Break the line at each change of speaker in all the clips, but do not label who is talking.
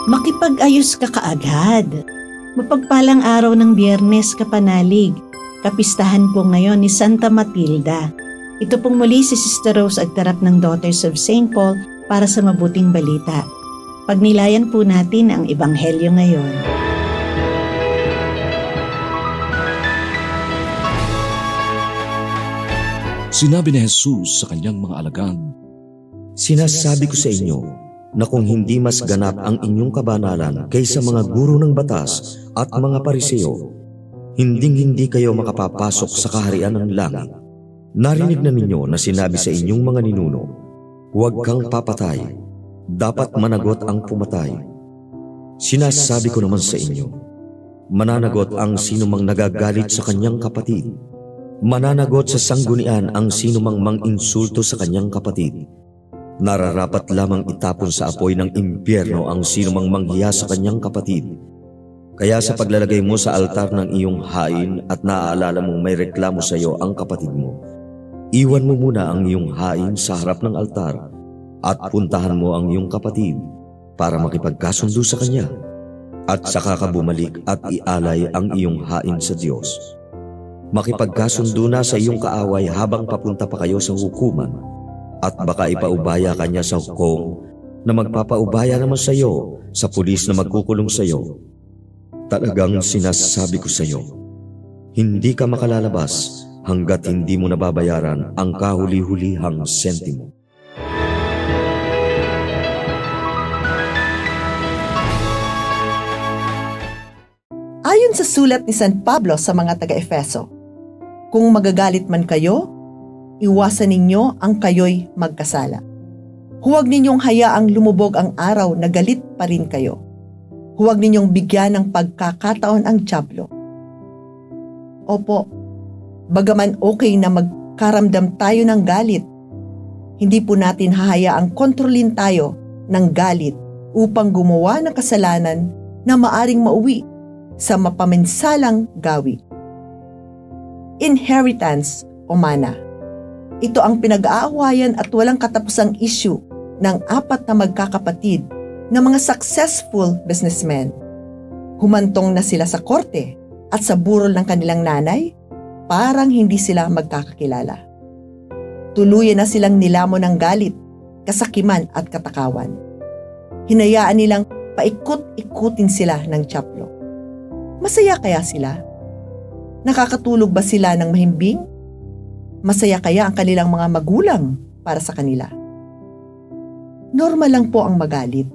Makipag-ayos ka kaagad. Mapagpalang araw ng Biyernes, kapanalig. Kapistahan po ngayon ni Santa Matilda. Ito pong muli si Sister Rose Agtarap ng Daughters of St. Paul para sa mabuting balita. Pagnilayan po natin ang Ebanghelyo ngayon.
Sinabi ni Jesus sa kanyang mga alagad,
"Sinasabi ko sa inyo na kung hindi mas ganap ang inyong kabanalan kaysa mga guro ng batas at mga pariseo, hindi kayo makapapasok sa kaharian ng langit. Narinig na ninyo na sinabi sa inyong mga ninuno, huwag kang papatay, dapat managot ang pumatay. Sinasabi ko naman sa inyo, mananagot ang sinumang nagagalit sa kanyang kapatid. Mananagot sa sanggunian ang sinumang mang-insulto sa kanyang kapatid. Nararapat lamang itapon sa apoy ng impyerno ang sinumang manghiya sa kanyang kapatid. Kaya sa paglalagay mo sa altar ng iyong hain at naaalala mong may reklamo sa iyo ang kapatid mo, iwan mo muna ang iyong hain sa harap ng altar at puntahan mo ang iyong kapatid para makipagkasundo sa kanya, at saka ka bumalik at ialay ang iyong hain sa Diyos. Makipagkasundo na sa iyong kaaway habang papunta pa kayo sa hukuman, at baka ipaubaya kanya sa hukom na magpapaubaya naman sa iyo sa pulis na magkukulong sa iyo. Talagang sinasabi ko sa iyo, hindi ka makalalabas hanggat hindi mo nababayaran ang kahuli-hulihang sentimo."
Ayon sa sulat ni San Pablo sa mga taga-Efeso, kung magagalit man kayo, iwasan ninyo ang kayo'y magkasala. Huwag ninyong hayaang lumubog ang araw na galit pa rin kayo. Huwag ninyong bigyan ng pagkakataon ang dyablo. Opo, bagaman okay na magkaramdam tayo ng galit, hindi po natin hahayaang kontrolin tayo ng galit upang gumawa ng kasalanan na maaring mauwi sa mapaminsalang gawi. Inheritance o mana. Ito ang pinag-aawayan at walang katapusang issue ng 4 na magkakapatid na mga successful businessmen. Humantong na sila sa korte at sa burol ng kanilang nanay, parang hindi sila magkakakilala. Tuluyan na silang nilamon ng galit, kasakiman at katakawan. Hinayaan nilang paikot-ikutin sila ng dyablo. Masaya kaya sila? Nakakatulog ba sila ng mahimbing? Masaya kaya ang kanilang mga magulang para sa kanila? Normal lang po ang magalit.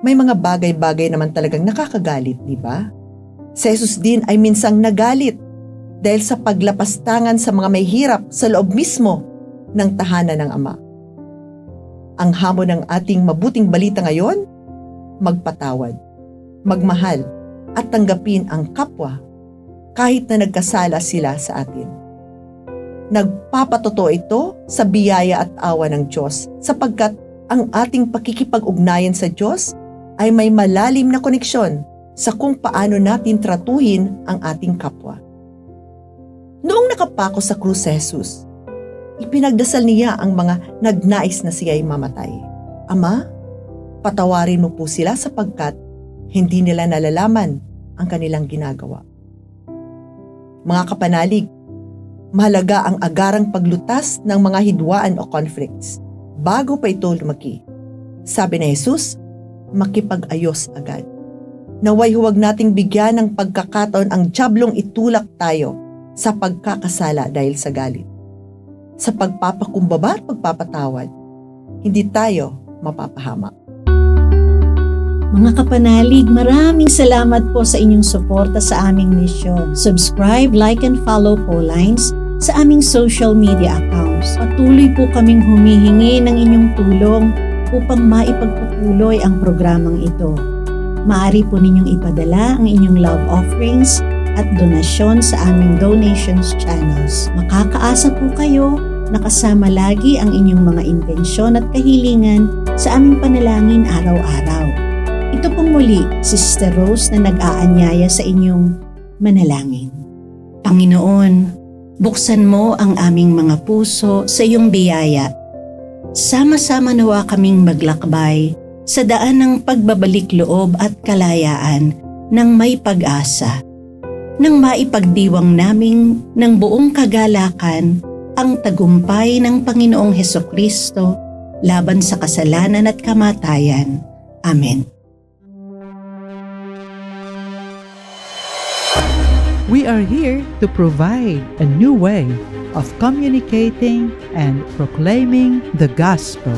May mga bagay-bagay naman talagang nakakagalit, di ba? Si Jesus din ay minsang nagalit dahil sa paglapastangan sa mga may hirap sa loob mismo ng tahanan ng Ama. Ang hamon ng ating mabuting balita ngayon, magpatawad, magmahal, at tanggapin ang kapwa kahit na nagkasala sila sa atin. Nagpapatotoo ito sa biyaya at awa ng Diyos sapagkat ang ating pakikipag-ugnayan sa Diyos ay may malalim na koneksyon sa kung paano natin tratuhin ang ating kapwa. Noong nakapako sa krus si Jesus, ipinagdasal niya ang mga nagnais na siya'y mamatay. Ama, patawarin mo po sila sapagkat hindi nila nalalaman ang kanilang ginagawa. Mga kapanalig, mahalaga ang agarang paglutas ng mga hidwaan o conflicts bago pa ito lumaki. Sabi ni Jesus, makipag-ayos agad. Naway huwag nating bigyan ng pagkakataon ang diyablong itulak tayo sa pagkakasala dahil sa galit. Sa pagpapakumbaba at pagpapatawad, hindi tayo mapapahamak.
Mga kapanalig, maraming salamat po sa inyong suporta sa aming misyon. Subscribe, like, and follow po lines sa aming social media accounts. Patuloy po kaming humihingi ng inyong tulong upang maipagpatuloy ang programang ito. Maaari po ninyong ipadala ang inyong love offerings at donasyon sa aming donations channels. Makakaasa po kayo na kasama lagi ang inyong mga intensyon at kahilingan sa aming panalangin araw-araw. Ito pong muli, si Sister Rose na nag-aanyaya sa inyong manalangin. Panginoon, buksan mo ang aming mga puso sa iyong biyaya. Sama-sama nawa kaming maglakbay sa daan ng pagbabalik loob at kalayaan ng may pag-asa, nang maipagdiwang naming ng buong kagalakan ang tagumpay ng Panginoong Hesukristo laban sa kasalanan at kamatayan. Amen.
We are here to provide a new way of communicating and proclaiming the gospel.